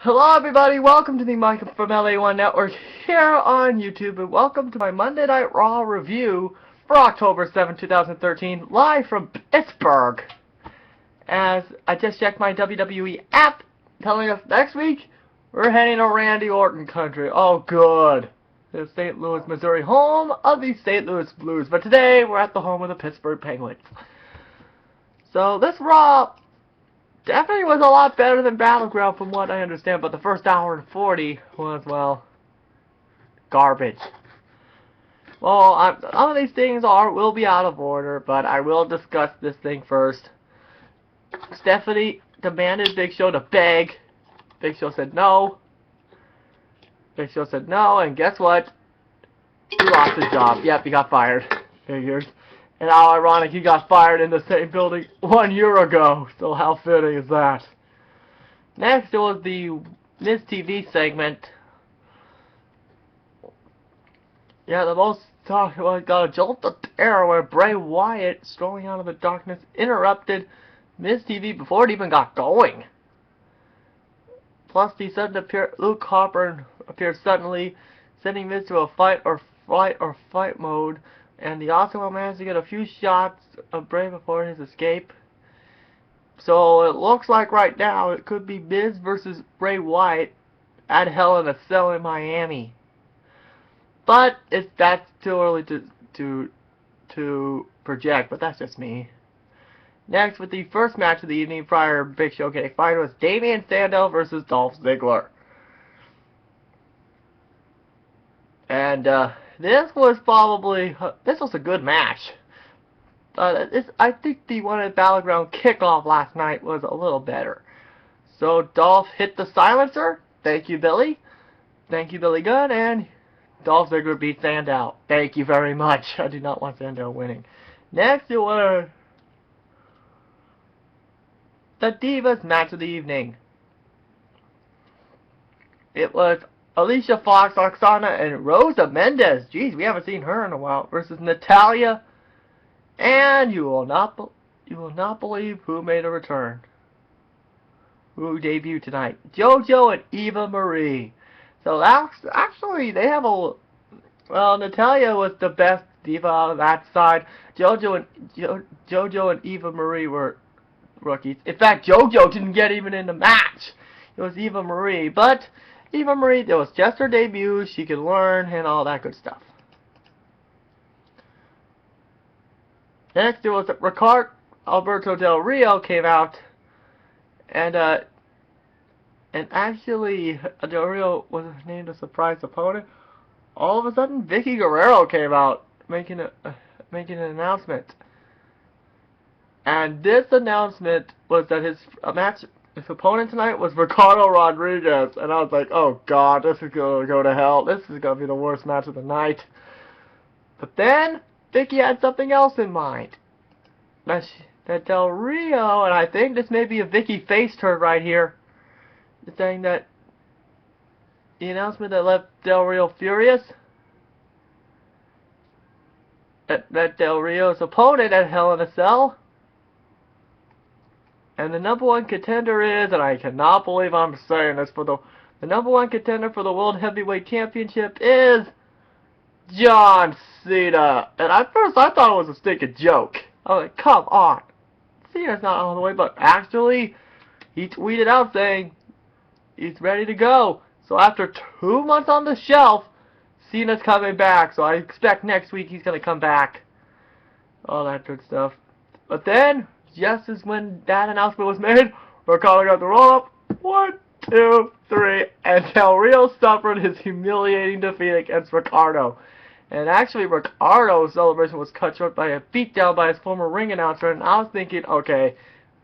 Hello everybody, welcome to the Mike from LA1 Network here on YouTube, and welcome to my Monday Night Raw review for October 7, 2013, live from Pittsburgh. As I just checked my WWE app, telling us next week, we're heading to Randy Orton country. Oh good. The St. Louis, Missouri, home of the St. Louis Blues. But today, we're at the home of the Pittsburgh Penguins. So this Raw definitely was a lot better than Battleground from what I understand, but the first hour and 40 was, well, garbage. Well, some of these things will be out of order, but I will discuss this thing first. Stephanie demanded Big Show to beg. Big Show said no. Big Show said no, and guess what? He lost his job. Yep, he got fired. Figures. And how ironic, he got fired in the same building 1 year ago. So how fitting is that? Next, it was the Miz TV segment. Yeah, the most talk got a jolt of terror where Bray Wyatt, strolling out of the darkness, interrupted Miz TV before it even got going. Plus, the sudden Luke Harper appeared suddenly, sending Miz to a fight or fight mode. And the Oscar managed to get a few shots of Bray before his escape. So it looks like right now it could be Miz versus Bray Wyatt at Hell in a Cell in Miami. But that's too early to project, but that's just me. Next, with the first match of the evening prior to Big Show getting fired, was Damien Sandow versus Dolph Ziggler. And this was a good match. I think the one at Battleground kickoff last night was a little better. So Dolph hit the silencer. Thank you, Billy. Thank you, Billy Gunn. And Dolph Ziggler beat Sandow. Thank you very much. I do not want Sandow winning. Next, it was the Divas match of the evening. It was Alicia Fox, Oksana, and Rosa Mendes. Jeez, we haven't seen her in a while. Versus Natalya, and you will not believe who made a return. Who debuted tonight? JoJo and Eva Marie. So actually, they have Natalya was the best diva out of that side. JoJo and Eva Marie were rookies. In fact, JoJo didn't get even in the match. It was Eva Marie, but Eva Marie, it was just her debut, she could learn, and all that good stuff. Next, it was Ricardo Alberto Del Rio came out, and actually, Del Rio was named a surprise opponent. All of a sudden, Vicky Guerrero came out, making an announcement. And this announcement was that his opponent tonight was Ricardo Rodriguez, and I was like, oh god, this is going to go to hell. This is going to be the worst match of the night. But then, Vicky had something else in mind. That Del Rio, and I think this may be a Vicky face turn right here, saying that the announcement that left Del Rio furious, that Del Rio's opponent at Hell in a Cell, and the number one contender is, and I cannot believe I'm saying this, the number one contender for the World Heavyweight Championship is John Cena. And at first I thought it was a stinking joke. I was like, come on. Cena's not on the way, but actually, he tweeted out saying he's ready to go. So after 2 months on the shelf, Cena's coming back. So I expect next week he's going to come back. All that good stuff. But then, just as when that announcement was made, Ricardo got the roll-up. 1, 2, 3, and Del Rio suffered his humiliating defeat against Ricardo. And actually, Ricardo's celebration was cut short by a beatdown by his former ring announcer, and I was thinking, okay,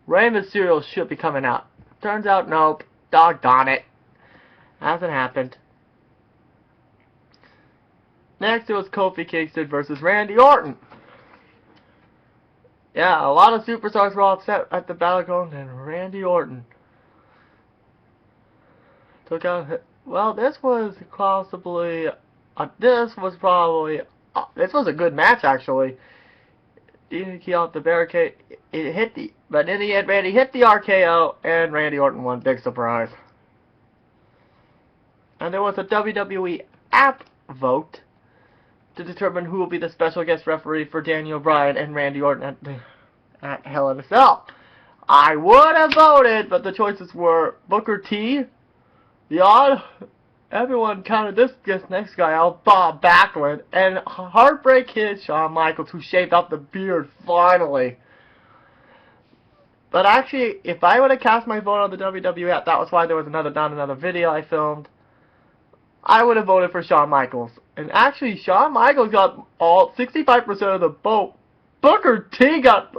Rey Mysterio should be coming out. Turns out, nope. Doggone it. Hasn't happened. Next, it was Kofi Kingston versus Randy Orton. Yeah, a lot of superstars were all upset at the Battleground, and Randy Orton took out. Well, this was possibly. This was a good match actually. DDT off the barricade. But in the end, Randy hit the RKO, and Randy Orton won. Big surprise. And there was a WWE app vote to determine who will be the special guest referee for Daniel Bryan and Randy Orton at Hell in a Cell. I would have voted, but the choices were Booker T, The Odd, everyone counted this next guy out, Bob Backlund, and Heartbreak Kid Shawn Michaels, who shaved off the beard finally. But actually, if I would have cast my vote on the WWE app, that was why there was another video I filmed, I would have voted for Shawn Michaels. And actually, Shawn Michaels got all 65% of the vote. Booker T got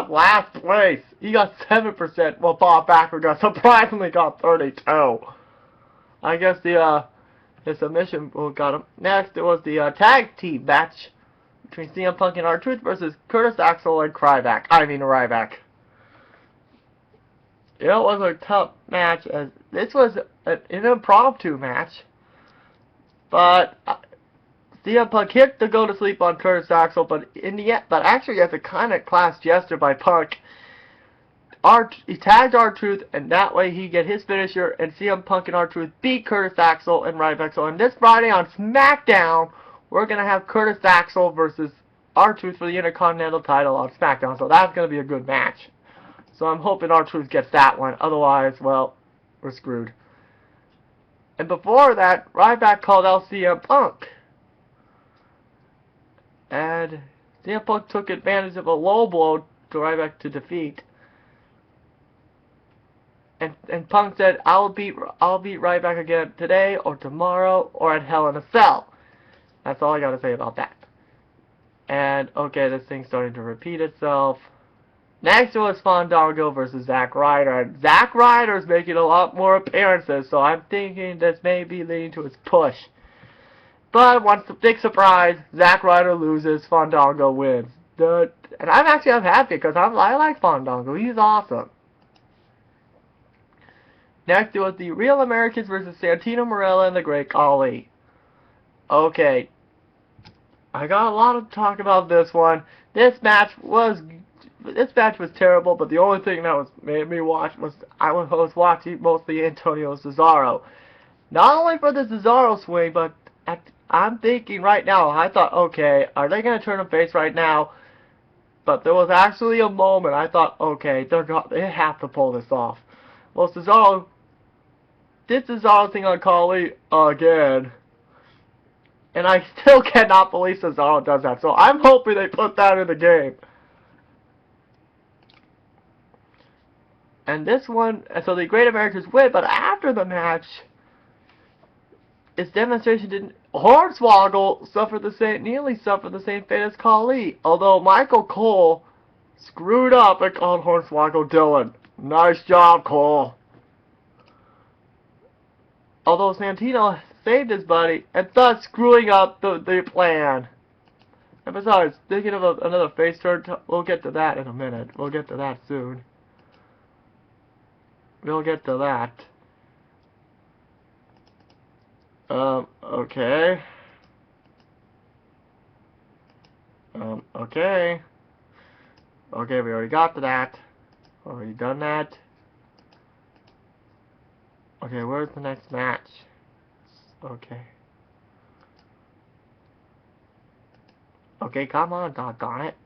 last place. He got 7%, while Bob Backlund surprisingly got 32. I guess the submission got him. Next, it was the tag team match between CM Punk and R-Truth versus Curtis Axel and Ryback. It was a tough match, as this was an impromptu match. But CM Punk hit the go to sleep on Curtis Axel, but actually as a kind of class gesture by Punk, he tagged R-Truth, and that way he get his finisher, and CM Punk and R-Truth beat Curtis Axel and Ryback. So on this Friday on SmackDown, we're gonna have Curtis Axel versus R-Truth for the Intercontinental title on SmackDown. So that's gonna be a good match. So I'm hoping R-Truth gets that one. Otherwise, well, we're screwed. And before that, Ryback called out CM Punk. And CM Punk took advantage of a low blow to Ryback to defeat. And Punk said, I'll beat Ryback again today or tomorrow or at Hell in a Cell. That's all I gotta say about that. And okay, this thing's starting to repeat itself. Next was Fandango versus Zack Ryder. And Zack Ryder's making a lot more appearances, so I'm thinking this may be leading to his push. But once the big surprise, Zack Ryder loses, Fandango wins. And I'm happy because I like Fandango. He's awesome. Next, it was the Real Americans versus Santino Marella and the Great Khali. Okay, I got a lot to talk about this one. This match was terrible, but the only thing that made me watch was I was watching mostly Antonio Cesaro. Not only for the Cesaro swing, but I'm thinking right now, I thought, okay, are they going to turn him face right now? But there was actually a moment I thought, okay, they have to pull this off. Well, Cesaro did Cesaro thing on Khali again. And I still cannot believe Cesaro does that. So I'm hoping they put that in the game. And this one, so the Great Americans win, but after the match, its demonstration didn't. Hornswoggle nearly suffered the same fate as Khali, although Michael Cole screwed up and called Hornswoggle Dylan. Nice job, Cole. Although Santino saved his buddy, and thus screwing up the plan. And besides, thinking of another face turn, we'll get to that in a minute. We'll get to that soon. We'll get to that. Okay. Okay. Okay, we already got to that. Already done that. Okay, where's the next match? Okay. Okay, come on, doggone it.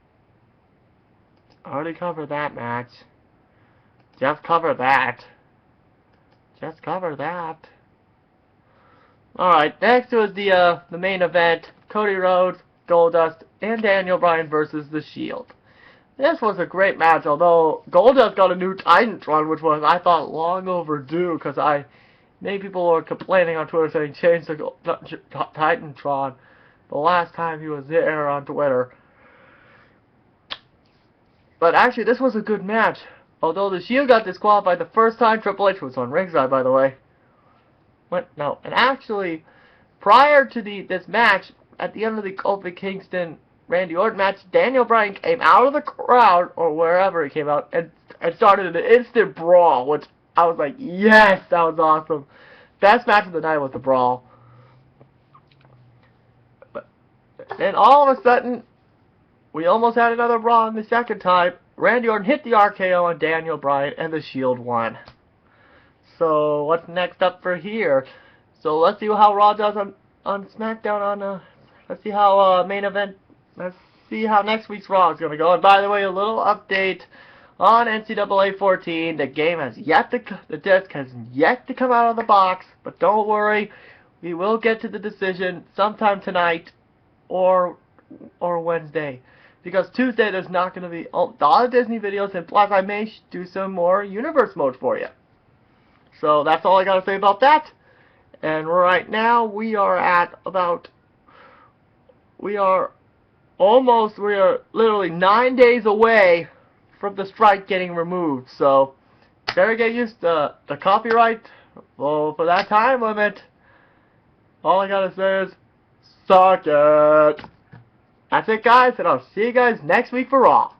I already covered that match. Just cover that. Just cover that. Alright, next was the main event. Cody Rhodes, Goldust, and Daniel Bryan versus The Shield. This was a great match, although Goldust got a new Titantron, which was, I thought, long overdue, because many people were complaining on Twitter saying change the Titantron the last time he was there on Twitter. But actually, this was a good match. Although The Shield got disqualified the first time, Triple H was on ringside, by the way. No, and actually, prior to this match, at the end of the Kofi Kingston Randy Orton match, Daniel Bryan came out of the crowd, or wherever he came out, and started an instant brawl, which I was like, yes, that was awesome. Best match of the night was the brawl. But then all of a sudden, we almost had another brawl in the second time. Randy Orton hit the RKO on Daniel Bryan, and The Shield won. So, what's next up for here? So let's see how Raw does on SmackDown let's see how main event, let's see how next week's Raw is going to go. And by the way, a little update on NCAA 14. The game has yet to, the disc has yet to come out of the box, but don't worry, we will get to the decision sometime tonight or Wednesday. Because Tuesday there's not going to be a lot of Disney videos, and plus I may do some more Universe mode for you. So that's all I got to say about that. And right now we are at about, we are literally 9 days away from the strike getting removed. So better get used to the copyright. Well, for that time limit, all I got to say is, suck it. That's it, guys, and I'll see you guys next week for Raw.